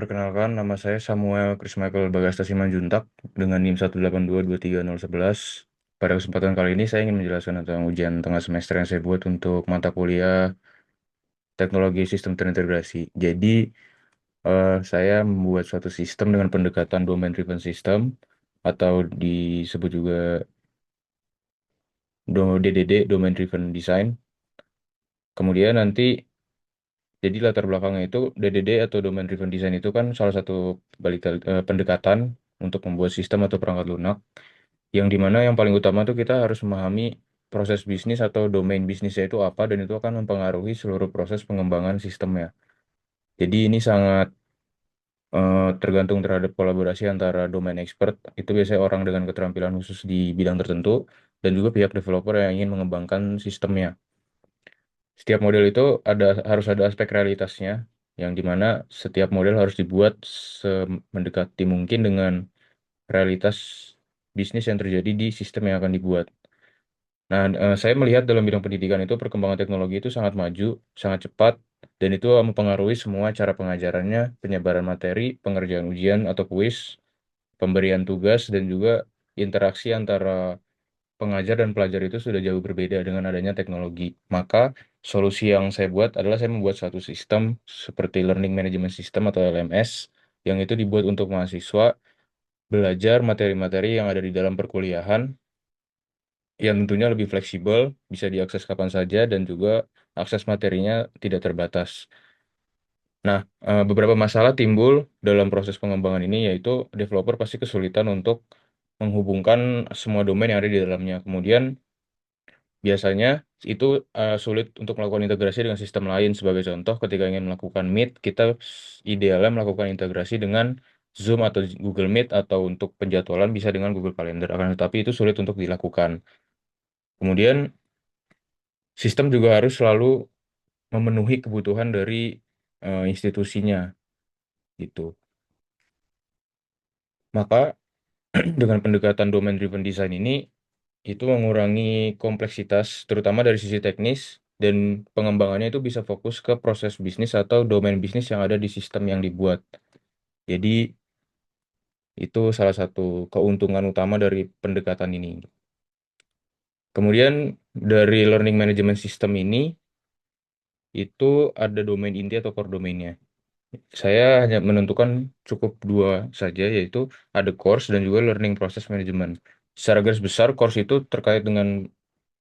Perkenalkan, nama saya Samuel Chris Michael Bagasta Simanjuntak dengan NIM 182230111. Pada kesempatan kali ini saya ingin menjelaskan tentang ujian tengah semester yang saya buat untuk mata kuliah teknologi sistem terintegrasi. Jadi, saya membuat suatu sistem dengan pendekatan domain driven system atau disebut juga DDD, domain driven design. Kemudian nanti jadi latar belakangnya itu DDD atau domain driven design itu kan salah satu pendekatan untuk membuat sistem atau perangkat lunak yang dimana yang paling utama tuh kita harus memahami proses bisnis atau domain bisnisnya itu apa dan itu akan mempengaruhi seluruh proses pengembangan sistemnya. Jadi ini sangat tergantung terhadap kolaborasi antara domain expert, itu biasanya orang dengan keterampilan khusus di bidang tertentu, dan juga pihak developer yang ingin mengembangkan sistemnya. Setiap model itu harus ada aspek realitasnya, yang dimana setiap model harus dibuat semendekati mungkin dengan realitas bisnis yang terjadi di sistem yang akan dibuat. Nah, saya melihat dalam bidang pendidikan itu perkembangan teknologi itu sangat maju, sangat cepat, dan itu mempengaruhi semua cara pengajarannya, penyebaran materi, pengerjaan ujian atau kuis, pemberian tugas, dan juga interaksi antara pengajar dan pelajar itu sudah jauh berbeda dengan adanya teknologi. Maka solusi yang saya buat adalah saya membuat suatu sistem seperti Learning Management System atau LMS, yang itu dibuat untuk mahasiswa belajar materi-materi yang ada di dalam perkuliahan yang tentunya lebih fleksibel, bisa diakses kapan saja, dan juga akses materinya tidak terbatas. Nah, beberapa masalah timbul dalam proses pengembangan ini, yaitu developer pasti kesulitan untuk menghubungkan semua domain yang ada di dalamnya. Kemudian, biasanya itu sulit untuk melakukan integrasi dengan sistem lain. Sebagai contoh, ketika ingin melakukan Meet, kita idealnya melakukan integrasi dengan Zoom atau Google Meet, atau untuk penjadwalan bisa dengan Google Calendar. Akan tetapi itu sulit untuk dilakukan. Kemudian, sistem juga harus selalu memenuhi kebutuhan dari institusinya gitu. Maka dengan pendekatan domain driven design ini itu mengurangi kompleksitas terutama dari sisi teknis dan pengembangannya itu bisa fokus ke proses bisnis atau domain bisnis yang ada di sistem yang dibuat. Jadi itu salah satu keuntungan utama dari pendekatan ini. Kemudian dari learning management system ini itu ada domain inti atau core domainnya. Saya hanya menentukan cukup dua saja, yaitu ada course dan juga learning process management. Secara garis besar, course itu terkait dengan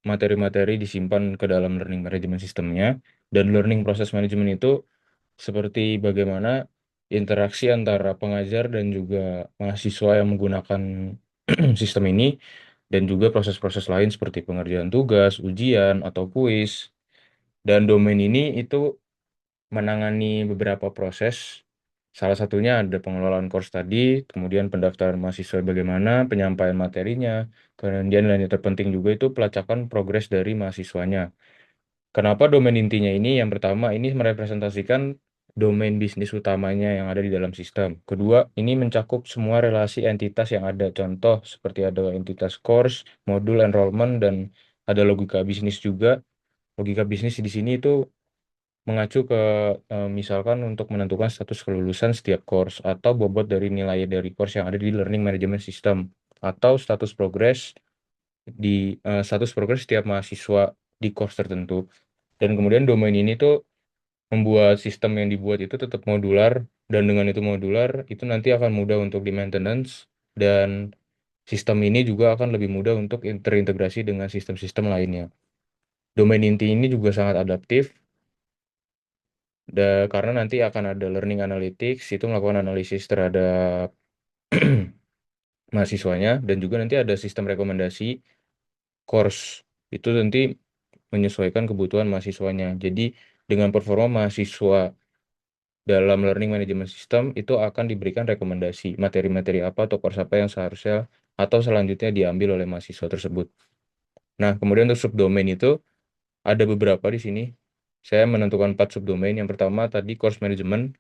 materi-materi disimpan ke dalam learning management sistemnya, dan learning process management itu seperti bagaimana interaksi antara pengajar dan juga mahasiswa yang menggunakan sistem ini, dan juga proses-proses lain seperti pengerjaan tugas, ujian, atau kuis. Dan domain ini itu menangani beberapa proses. Salah satunya ada pengelolaan course tadi, kemudian pendaftaran mahasiswa bagaimana, penyampaian materinya, kemudian dan yang terpenting juga itu pelacakan progres dari mahasiswanya. Kenapa domain intinya ini? Yang pertama, ini merepresentasikan domain bisnis utamanya yang ada di dalam sistem. Kedua, ini mencakup semua relasi entitas yang ada. Contoh, seperti ada entitas course, modul enrollment, dan ada logika bisnis juga. Logika bisnis di sini itu mengacu ke misalkan untuk menentukan status kelulusan setiap course atau bobot dari nilai dari course yang ada di learning management system atau di status progres setiap mahasiswa di course tertentu. Dan kemudian domain ini tuh membuat sistem yang dibuat itu tetap modular, dan dengan itu modular itu nanti akan mudah untuk di maintenance, dan sistem ini juga akan lebih mudah untuk terintegrasi dengan sistem-sistem lainnya. Domain inti ini juga sangat adaptif, karena nanti akan ada learning analytics, itu melakukan analisis terhadap mahasiswanya, dan juga nanti ada sistem rekomendasi course, itu nanti menyesuaikan kebutuhan mahasiswanya. Jadi dengan performa mahasiswa dalam learning management system itu akan diberikan rekomendasi materi-materi apa atau course apa yang seharusnya atau selanjutnya diambil oleh mahasiswa tersebut. Nah, kemudian untuk subdomain itu ada beberapa di sini. Saya menentukan 4 subdomain. Yang pertama tadi course management,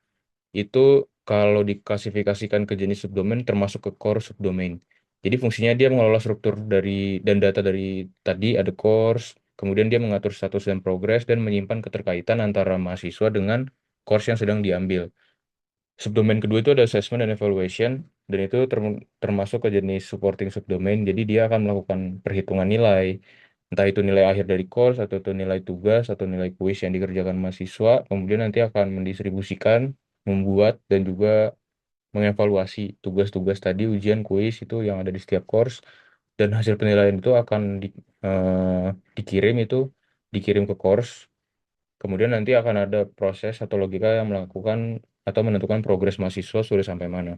itu kalau diklasifikasikan ke jenis subdomain termasuk ke core subdomain. Jadi fungsinya dia mengelola struktur dari dan data dari tadi ada course, kemudian dia mengatur status dan progres dan menyimpan keterkaitan antara mahasiswa dengan course yang sedang diambil. Subdomain kedua itu ada assessment dan evaluation, dan itu termasuk ke jenis supporting subdomain. Jadi dia akan melakukan perhitungan nilai, entah itu nilai akhir dari course, atau itu nilai tugas, atau nilai kuis yang dikerjakan mahasiswa. Kemudian nanti akan mendistribusikan, membuat, dan juga mengevaluasi tugas-tugas tadi, ujian, kuis itu yang ada di setiap course. Dan hasil penilaian itu akan eh, dikirim itu, dikirim ke course. Kemudian nanti akan ada proses atau logika yang melakukan atau menentukan progres mahasiswa sudah sampai mana.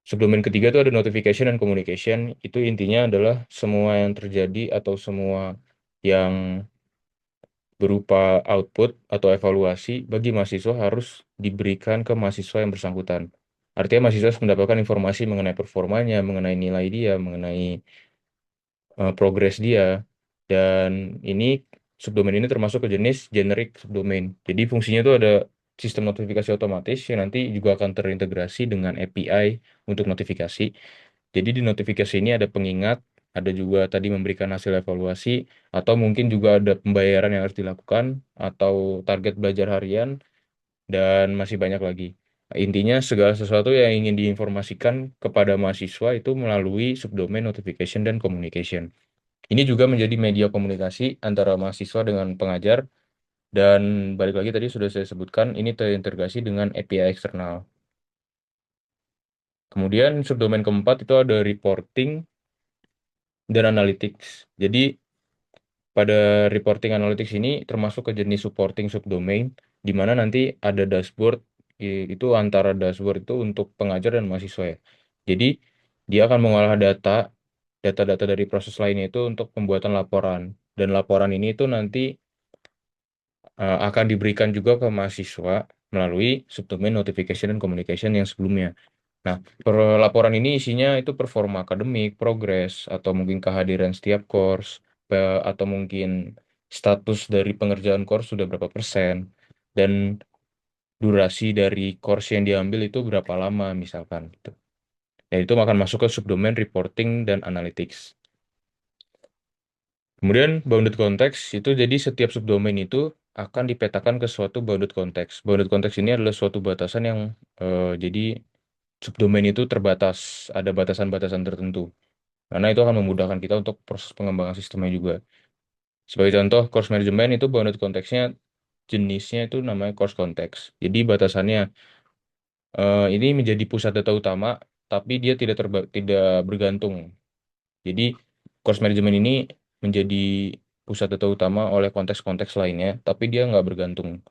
Subdomain ketiga itu ada notification dan communication. Itu intinya adalah semua yang terjadi atau semua yang berupa output atau evaluasi bagi mahasiswa harus diberikan ke mahasiswa yang bersangkutan. Artinya mahasiswa harus mendapatkan informasi mengenai performanya, mengenai nilai dia, mengenai progres dia. Dan ini subdomain ini termasuk ke jenis generic subdomain. Jadi fungsinya itu ada sistem notifikasi otomatis yang nanti juga akan terintegrasi dengan API untuk notifikasi. Jadi di notifikasi ini ada pengingat, ada juga tadi memberikan hasil evaluasi, atau mungkin juga ada pembayaran yang harus dilakukan, atau target belajar harian, dan masih banyak lagi. Intinya segala sesuatu yang ingin diinformasikan kepada mahasiswa itu melalui subdomain notification dan communication. Ini juga menjadi media komunikasi antara mahasiswa dengan pengajar, dan balik lagi tadi sudah saya sebutkan, ini terintegrasi dengan API eksternal. Kemudian subdomain keempat itu ada reporting dan analytics. Jadi pada reporting analytics ini termasuk ke jenis supporting subdomain, di mana nanti ada dashboard, itu antara dashboard itu untuk pengajar dan mahasiswa ya. Jadi dia akan mengolah data-data dari proses lainnya itu untuk pembuatan laporan. Dan laporan ini itu nanti akan diberikan juga ke mahasiswa melalui subdomain notification dan communication yang sebelumnya. Nah, laporan ini isinya itu performa akademik, progres, atau mungkin kehadiran setiap course, atau mungkin status dari pengerjaan course sudah berapa persen, dan durasi dari course yang diambil itu berapa lama misalkan, gitu. Dan itu akan masuk ke subdomain reporting dan analytics. Kemudian bounded context itu jadi setiap subdomain itu akan dipetakan ke suatu bounded context. Bounded context ini adalah suatu batasan yang jadi subdomain itu terbatas, ada batasan-batasan tertentu. Karena itu akan memudahkan kita untuk proses pengembangan sistemnya juga. Sebagai contoh, course management itu bounded context-nya jenisnya itu namanya course context. Jadi batasannya ini menjadi pusat data utama, tapi dia tidak bergantung. Jadi course management ini menjadi pusat data utama oleh konteks-konteks lainnya, tapi dia nggak bergantung.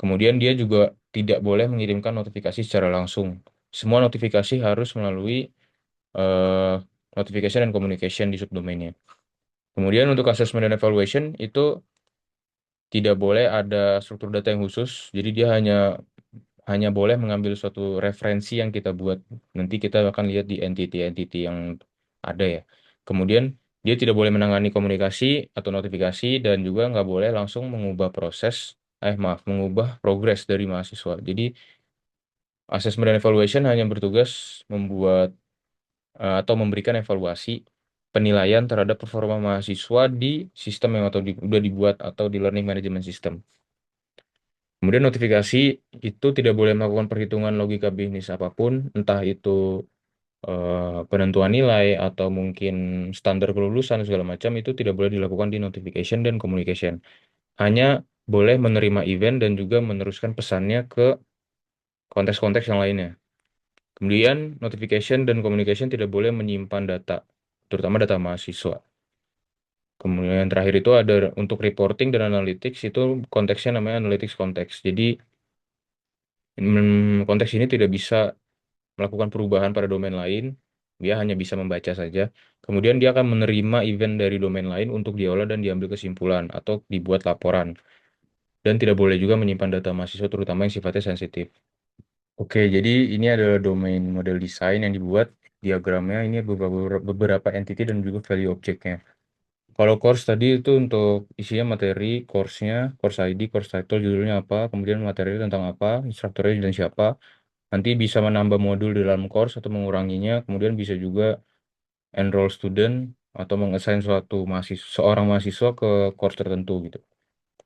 Kemudian dia juga tidak boleh mengirimkan notifikasi secara langsung. Semua notifikasi harus melalui eh, notification dan communication di subdomainnya. Kemudian untuk assessment dan evaluation itu tidak boleh ada struktur data yang khusus. Jadi dia hanya boleh mengambil suatu referensi yang kita buat. Nanti kita akan lihat di entity-entity yang ada ya. Kemudian dia tidak boleh menangani komunikasi atau notifikasi, dan juga nggak boleh langsung mengubah mengubah progres dari mahasiswa. Jadi assessment dan evaluation hanya bertugas membuat atau memberikan evaluasi penilaian terhadap performa mahasiswa di sistem yang udah dibuat atau di learning management system. Kemudian notifikasi itu tidak boleh melakukan perhitungan logika bisnis apapun, entah itu penentuan nilai atau mungkin standar kelulusan segala macam, itu tidak boleh dilakukan di notification dan communication. Hanya boleh menerima event dan juga meneruskan pesannya ke konteks-konteks yang lainnya. Kemudian notification dan communication tidak boleh menyimpan data, terutama data mahasiswa. Kemudian yang terakhir itu ada untuk reporting dan analytics, itu konteksnya namanya analytics konteks. Jadi konteks ini tidak bisa melakukan perubahan pada domain lain, dia hanya bisa membaca saja. Kemudian dia akan menerima event dari domain lain untuk diolah dan diambil kesimpulan atau dibuat laporan. Dan tidak boleh juga menyimpan data mahasiswa terutama yang sifatnya sensitif. Oke, jadi ini adalah domain model desain yang dibuat. Diagramnya ini beberapa entity dan juga value objeknya. Kalau course tadi itu untuk isinya materi, course-nya, course ID, course title, judulnya apa, kemudian materi tentang apa, instrukturnya dan siapa. Nanti bisa menambah modul di dalam course atau menguranginya, kemudian bisa juga enroll student atau mengassign seorang mahasiswa ke course tertentu gitu.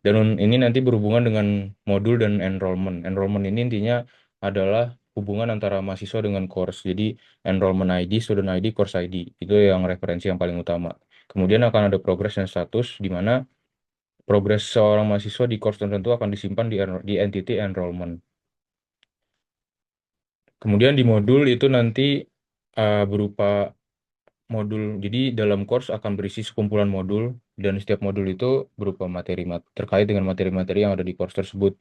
Dan ini nanti berhubungan dengan modul dan enrollment. Enrollment ini intinya adalah hubungan antara mahasiswa dengan course. Jadi enrollment ID, student ID, course ID. Itu yang referensi yang paling utama. Kemudian akan ada progress dan status, di mana progres seorang mahasiswa di course tertentu akan disimpan di entity enrollment. Kemudian di modul itu nanti berupa modul. Jadi dalam course akan berisi sekumpulan modul dan setiap modul itu berupa materi terkait dengan materi-materi yang ada di course tersebut.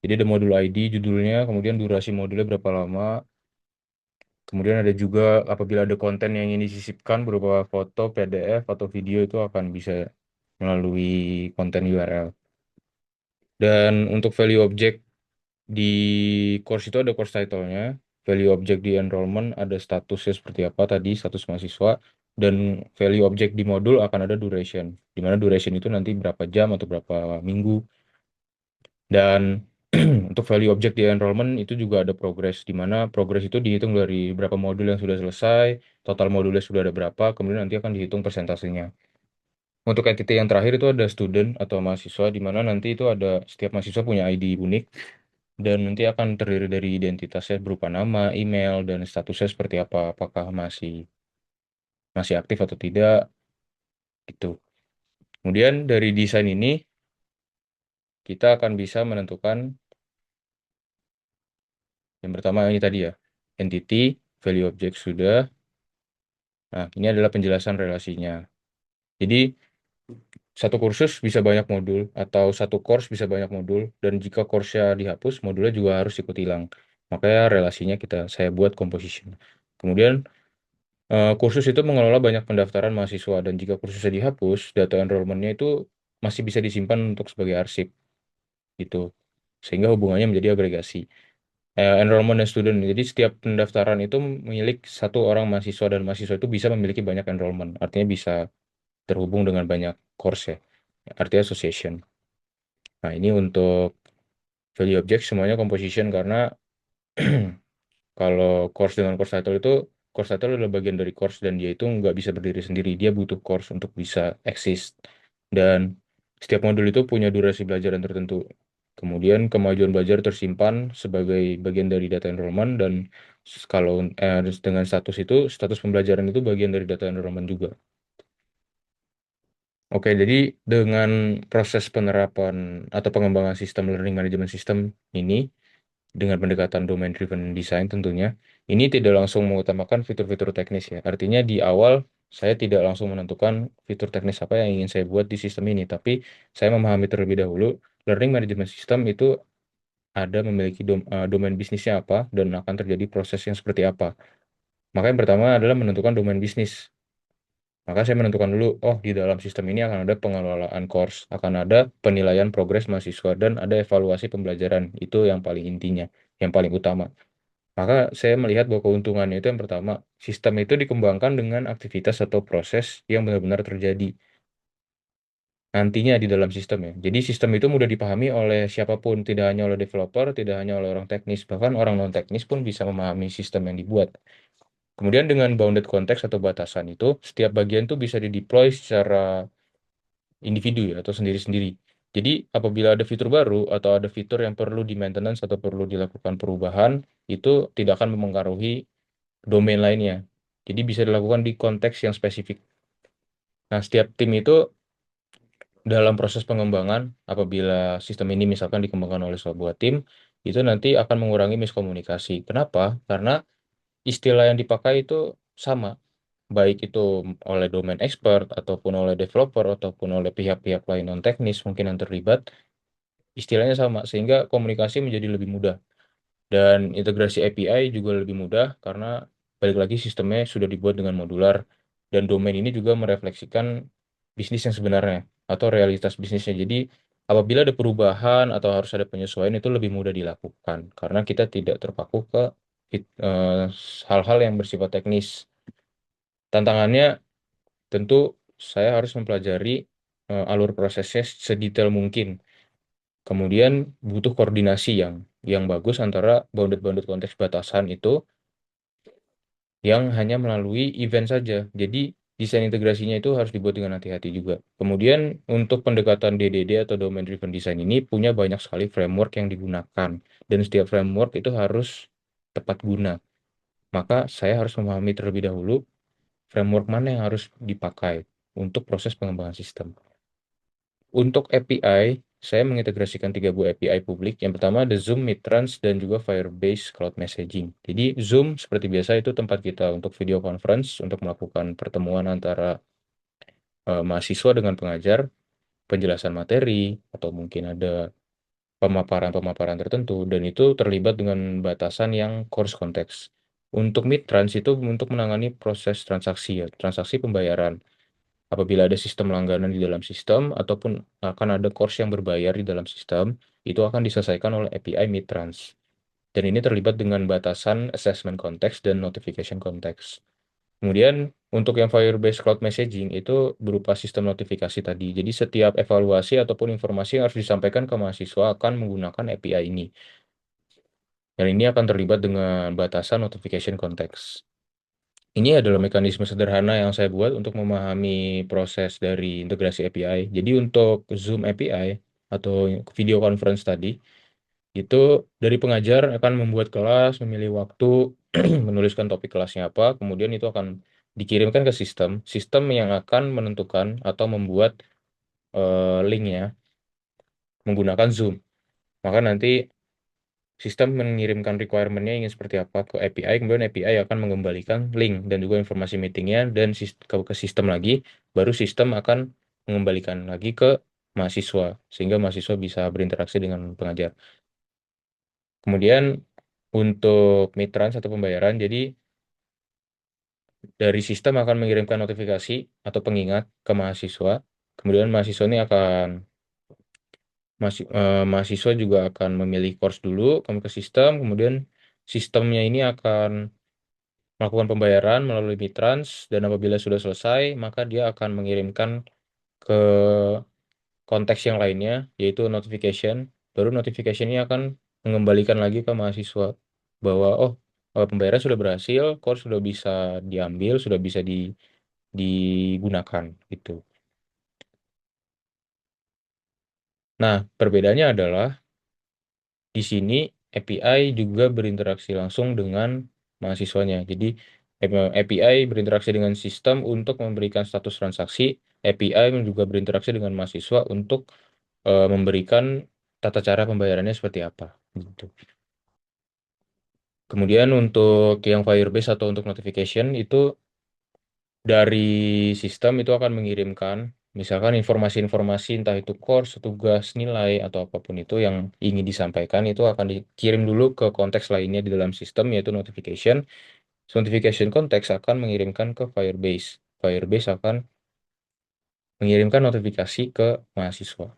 Jadi ada modul ID, judulnya, kemudian durasi modulnya berapa lama. Kemudian ada juga apabila ada konten yang ingin disisipkan berupa foto, PDF, atau video itu akan bisa melalui konten URL. Dan untuk value object di course itu ada course title-nya, value object di enrollment ada statusnya seperti apa tadi, status mahasiswa, dan value object di modul akan ada duration, di mana duration itu nanti berapa jam atau berapa minggu. Dan untuk value object di enrollment itu juga ada progress, di mana progress itu dihitung dari berapa modul yang sudah selesai, total modulnya sudah ada berapa, kemudian nanti akan dihitung persentasenya. Untuk entity yang terakhir itu ada student atau mahasiswa, di mana nanti itu ada setiap mahasiswa punya ID unik dan nanti akan terdiri dari identitasnya berupa nama, email, dan statusnya seperti apa, apakah masih masih aktif atau tidak, gitu. Kemudian dari desain ini kita akan bisa menentukan yang pertama ini tadi ya, entity, value object sudah. Nah, ini adalah penjelasan relasinya. Jadi satu kursus bisa banyak modul atau satu course bisa banyak modul dan jika course-nya dihapus, modulnya juga harus ikut hilang. Makanya relasinya saya buat composition. Kemudian kursus itu mengelola banyak pendaftaran mahasiswa dan jika kursusnya dihapus, data enrollment-nya itu masih bisa disimpan untuk sebagai arsip gitu. Sehingga hubungannya menjadi agregasi. Enrollment dan student. Jadi setiap pendaftaran itu milik satu orang mahasiswa dan mahasiswa itu bisa memiliki banyak enrollment. Artinya bisa terhubung dengan banyak course ya. Artinya association. Nah, ini untuk value object semuanya composition karena kalau course dengan course title itu, course title adalah bagian dari course dan dia itu nggak bisa berdiri sendiri. Dia butuh course untuk bisa exist. Dan setiap modul itu punya durasi belajaran tertentu. Kemudian kemajuan belajar tersimpan sebagai bagian dari data enrollment dan kalau dengan status itu, status pembelajaran itu bagian dari data enrollment juga. Oke, jadi dengan proses penerapan atau pengembangan sistem learning management system ini, dengan pendekatan domain driven design tentunya, ini tidak langsung mengutamakan fitur-fitur teknis ya. Artinya di awal saya tidak langsung menentukan fitur teknis apa yang ingin saya buat di sistem ini, tapi saya memahami terlebih dahulu learning management system itu ada memiliki domain bisnisnya apa dan akan terjadi proses yang seperti apa. Maka yang pertama adalah menentukan domain bisnis. Maka saya menentukan dulu, oh di dalam sistem ini akan ada pengelolaan course, akan ada penilaian progres mahasiswa, dan ada evaluasi pembelajaran. Itu yang paling intinya, yang paling utama. Maka saya melihat bahwa keuntungannya itu yang pertama, sistem itu dikembangkan dengan aktivitas atau proses yang benar-benar terjadi nantinya di dalam sistem ya. Jadi sistem itu mudah dipahami oleh siapapun, tidak hanya oleh developer, tidak hanya oleh orang teknis, bahkan orang non-teknis pun bisa memahami sistem yang dibuat. Kemudian dengan bounded konteks atau batasan itu, setiap bagian itu bisa dideploy secara individu ya, atau sendiri-sendiri. Jadi apabila ada fitur baru atau ada fitur yang perlu di maintenance atau perlu dilakukan perubahan, itu tidak akan memengaruhi domain lainnya. Jadi bisa dilakukan di konteks yang spesifik. Nah, setiap tim itu dalam proses pengembangan, apabila sistem ini misalkan dikembangkan oleh sebuah tim, itu nanti akan mengurangi miskomunikasi. Kenapa? Karena istilah yang dipakai itu sama, baik itu oleh domain expert, ataupun oleh developer, ataupun oleh pihak-pihak lain non-teknis mungkin yang terlibat, istilahnya sama, sehingga komunikasi menjadi lebih mudah. Dan integrasi API juga lebih mudah karena balik lagi sistemnya sudah dibuat dengan modular dan domain ini juga merefleksikan bisnis yang sebenarnya atau realitas bisnisnya. Jadi apabila ada perubahan atau harus ada penyesuaian itu lebih mudah dilakukan karena kita tidak terpaku ke hal-hal yang bersifat teknis. Tantangannya tentu saya harus mempelajari alur prosesnya sedetail mungkin. Kemudian butuh koordinasi yang bagus antara bounded konteks batasan itu yang hanya melalui event saja. Jadi desain integrasinya itu harus dibuat dengan hati-hati juga. Kemudian untuk pendekatan DDD atau Domain Driven Design ini punya banyak sekali framework yang digunakan. Dan setiap framework itu harus tepat guna. Maka saya harus memahami terlebih dahulu framework mana yang harus dipakai untuk proses pengembangan sistem. Untuk API, saya mengintegrasikan 3 buah API publik. Yang pertama ada Zoom, Midtrans, dan juga Firebase Cloud Messaging. Jadi Zoom seperti biasa itu tempat kita untuk video conference, untuk melakukan pertemuan antara mahasiswa dengan pengajar, penjelasan materi, atau mungkin ada pemaparan-pemaparan tertentu, dan itu terlibat dengan batasan yang course konteks. Untuk Midtrans itu untuk menangani proses transaksi, ya, transaksi pembayaran. Apabila ada sistem langganan di dalam sistem, ataupun akan ada course yang berbayar di dalam sistem, itu akan diselesaikan oleh API Midtrans. Dan ini terlibat dengan batasan assessment konteks dan notification konteks. Kemudian untuk yang Firebase Cloud Messaging itu berupa sistem notifikasi tadi. Jadi setiap evaluasi ataupun informasi yang harus disampaikan ke mahasiswa akan menggunakan API ini. Dan ini akan terlibat dengan batasan notification konteks. Ini adalah mekanisme sederhana yang saya buat untuk memahami proses dari integrasi API. Jadi untuk Zoom API atau video conference tadi, itu dari pengajar akan membuat kelas, memilih waktu, menuliskan topik kelasnya apa, kemudian itu akan dikirimkan ke sistem. Sistem yang akan menentukan atau membuat linknya menggunakan Zoom. Maka nanti sistem mengirimkan requirement-nya ingin seperti apa ke API, kemudian API akan mengembalikan link dan juga informasi meetingnya dan ke sistem lagi, baru sistem akan mengembalikan lagi ke mahasiswa, sehingga mahasiswa bisa berinteraksi dengan pengajar. Kemudian untuk Midtrans atau pembayaran, jadi dari sistem akan mengirimkan notifikasi atau pengingat ke mahasiswa, kemudian mahasiswa ini akan mahasiswa juga akan memilih course dulu, kemudian ke sistem, kemudian sistemnya ini akan melakukan pembayaran melalui Mitrans, dan apabila sudah selesai, maka dia akan mengirimkan ke konteks yang lainnya, yaitu notification. Baru notification ini akan mengembalikan lagi ke mahasiswa bahwa, oh, pembayaran sudah berhasil, course sudah bisa diambil, sudah bisa digunakan, gitu. Nah, perbedaannya adalah di sini API juga berinteraksi langsung dengan mahasiswanya. Jadi API berinteraksi dengan sistem untuk memberikan status transaksi. API juga berinteraksi dengan mahasiswa untuk memberikan tata cara pembayarannya seperti apa. Gitu. Kemudian untuk yang Firebase atau untuk notification itu dari sistem itu akan mengirimkan misalkan informasi-informasi entah itu course, tugas, nilai, atau apapun itu yang ingin disampaikan itu akan dikirim dulu ke konteks lainnya di dalam sistem yaitu notification. Notification konteks akan mengirimkan ke Firebase. Firebase akan mengirimkan notifikasi ke mahasiswa.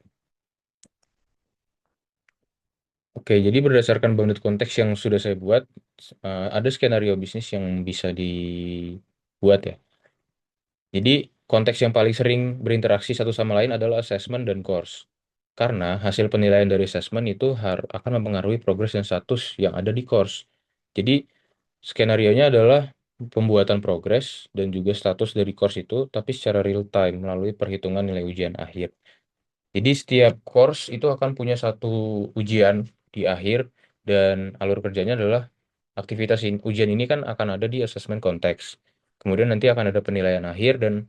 Oke, jadi berdasarkan bounded konteks yang sudah saya buat, ada skenario bisnis yang bisa dibuat ya. Jadi konteks yang paling sering berinteraksi satu sama lain adalah assessment dan course. Karena hasil penilaian dari assessment itu akan mempengaruhi progres dan status yang ada di course. Jadi skenarionya adalah pembuatan progres dan juga status dari course itu, tapi secara real time melalui perhitungan nilai ujian akhir. Jadi setiap course itu akan punya satu ujian di akhir dan alur kerjanya adalah aktivitas ujian ini kan akan ada di assessment konteks. Kemudian nanti akan ada penilaian akhir dan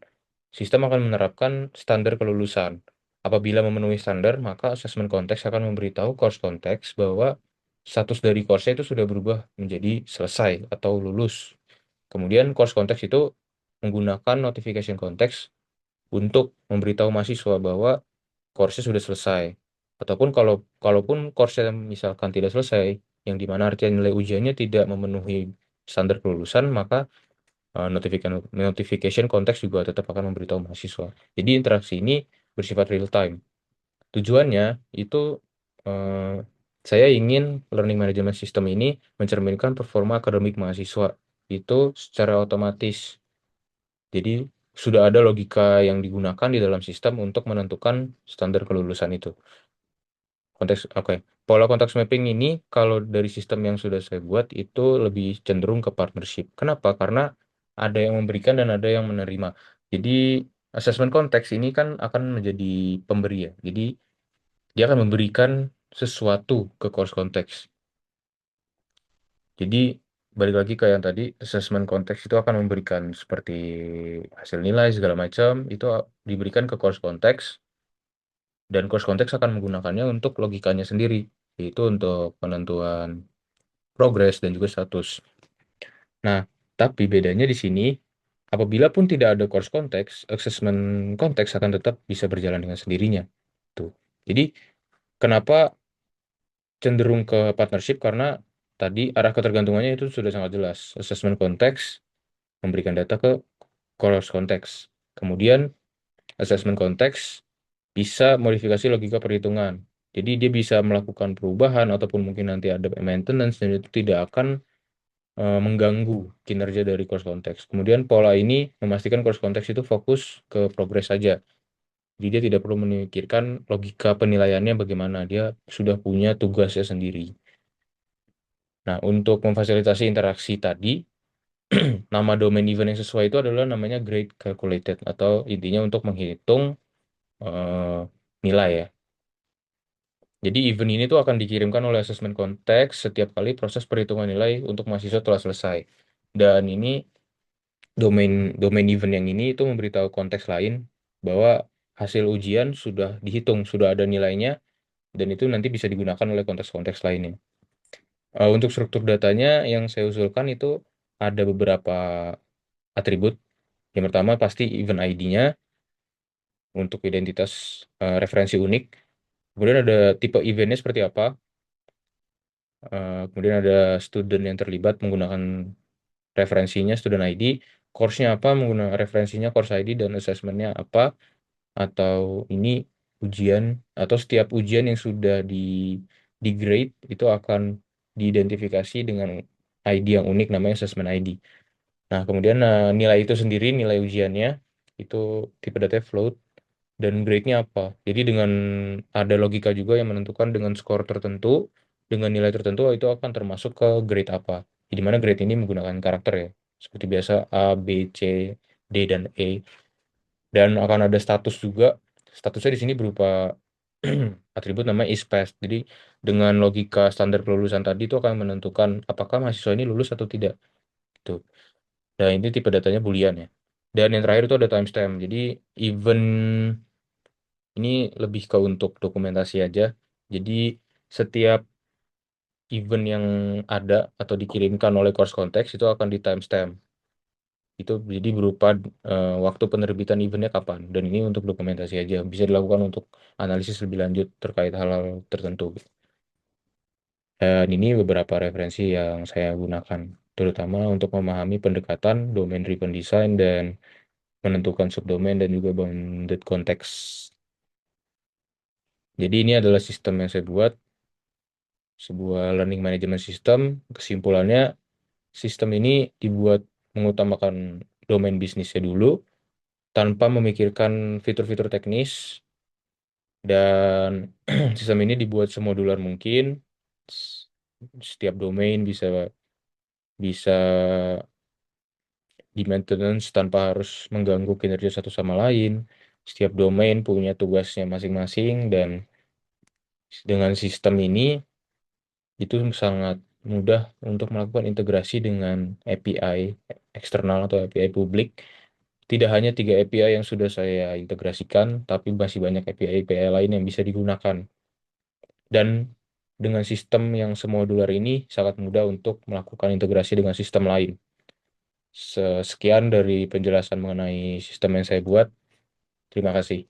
sistem akan menerapkan standar kelulusan. Apabila memenuhi standar, maka asesmen konteks akan memberitahu course konteks bahwa status dari course itu sudah berubah menjadi selesai atau lulus. Kemudian course konteks itu menggunakan notification konteks untuk memberitahu mahasiswa bahwa course sudah selesai. Ataupun kalaupun course misalkan tidak selesai, yang dimana artinya nilai ujiannya tidak memenuhi standar kelulusan, maka notification konteks juga tetap akan memberitahu mahasiswa. Jadi interaksi ini bersifat real time. Tujuannya itu eh, saya ingin learning management system ini mencerminkan performa akademik mahasiswa itu secara otomatis. Jadi sudah ada logika yang digunakan di dalam sistem untuk menentukan standar kelulusan itu. Oke. Pola konteks mapping ini kalau dari sistem yang sudah saya buat itu lebih cenderung ke partnership. Kenapa? Karena ada yang memberikan dan ada yang menerima. Jadi assessment konteks ini kan akan menjadi pemberi ya. Jadi dia akan memberikan sesuatu ke course konteks. Jadi balik lagi ke yang tadi, assessment konteks itu akan memberikan seperti hasil nilai segala macam itu diberikan ke course konteks, dan course konteks akan menggunakannya untuk logikanya sendiri, yaitu untuk penentuan progres dan juga status. Nah, tapi bedanya di sini, apabila pun tidak ada course konteks, assessment konteks akan tetap bisa berjalan dengan sendirinya. Tuh. Jadi, kenapa cenderung ke partnership? Karena tadi arah ketergantungannya itu sudah sangat jelas. Assessment konteks memberikan data ke course konteks. Kemudian, assessment konteks bisa modifikasi logika perhitungan. Jadi, dia bisa melakukan perubahan ataupun mungkin nanti ada maintenance dan itu tidak akan mengganggu kinerja dari course konteks. Kemudian pola ini memastikan course konteks itu fokus ke progres saja. Jadi dia tidak perlu memikirkan logika penilaiannya bagaimana. Dia sudah punya tugasnya sendiri. Nah, untuk memfasilitasi interaksi tadi, nama domain event yang sesuai itu adalah namanya grade calculated, atau intinya untuk menghitung eh, nilai ya. Jadi event ini tuh akan dikirimkan oleh asesmen konteks setiap kali proses perhitungan nilai untuk mahasiswa telah selesai. Dan ini domain domain event yang ini itu memberitahu konteks lain bahwa hasil ujian sudah dihitung, sudah ada nilainya, dan itu nanti bisa digunakan oleh konteks-konteks lainnya. Untuk struktur datanya yang saya usulkan itu ada beberapa atribut. Yang pertama pasti event ID-nya untuk identitas referensi unik. Kemudian ada tipe eventnya seperti apa. Kemudian ada student yang terlibat menggunakan referensinya student ID. Course-nya apa menggunakan referensinya course ID, dan assessment-nya apa, atau ini ujian atau setiap ujian yang sudah di grade itu akan diidentifikasi dengan ID yang unik namanya assessment ID. Nah, kemudian nilai itu sendiri, nilai ujiannya itu tipe data float, dan grade-nya apa. Jadi dengan ada logika juga yang menentukan dengan skor tertentu, dengan nilai tertentu itu akan termasuk ke grade apa. Di mana grade ini menggunakan karakter ya. Seperti biasa A, B, C, D, dan E. Dan akan ada status juga. Statusnya di sini berupa atribut namanya is passed. Jadi dengan logika standar kelulusan tadi itu akan menentukan apakah mahasiswa ini lulus atau tidak. Gitu. Dan ini tipe datanya Boolean ya. Dan yang terakhir itu ada timestamp. Jadi event ini lebih ke untuk dokumentasi aja. Jadi setiap event yang ada atau dikirimkan oleh course context itu akan di timestamp. Itu jadi berupa waktu penerbitan eventnya kapan. Dan ini untuk dokumentasi aja. Bisa dilakukan untuk analisis lebih lanjut terkait hal-hal tertentu. Dan ini beberapa referensi yang saya gunakan, terutama untuk memahami pendekatan domain driven design dan menentukan subdomain dan juga bounded context. Jadi ini adalah sistem yang saya buat, sebuah learning management system. Kesimpulannya, sistem ini dibuat mengutamakan domain bisnisnya dulu, tanpa memikirkan fitur-fitur teknis, dan sistem ini dibuat semodular mungkin. Setiap domain bisa bisa di maintenance tanpa harus mengganggu kinerja satu sama lain. Setiap domain punya tugasnya masing-masing, dan dengan sistem ini itu sangat mudah untuk melakukan integrasi dengan API eksternal atau API publik. Tidak hanya 3 API yang sudah saya integrasikan, tapi masih banyak API-API lain yang bisa digunakan. Dan dengan sistem yang semodular ini sangat mudah untuk melakukan integrasi dengan sistem lain. Sekian dari penjelasan mengenai sistem yang saya buat. Terima kasih.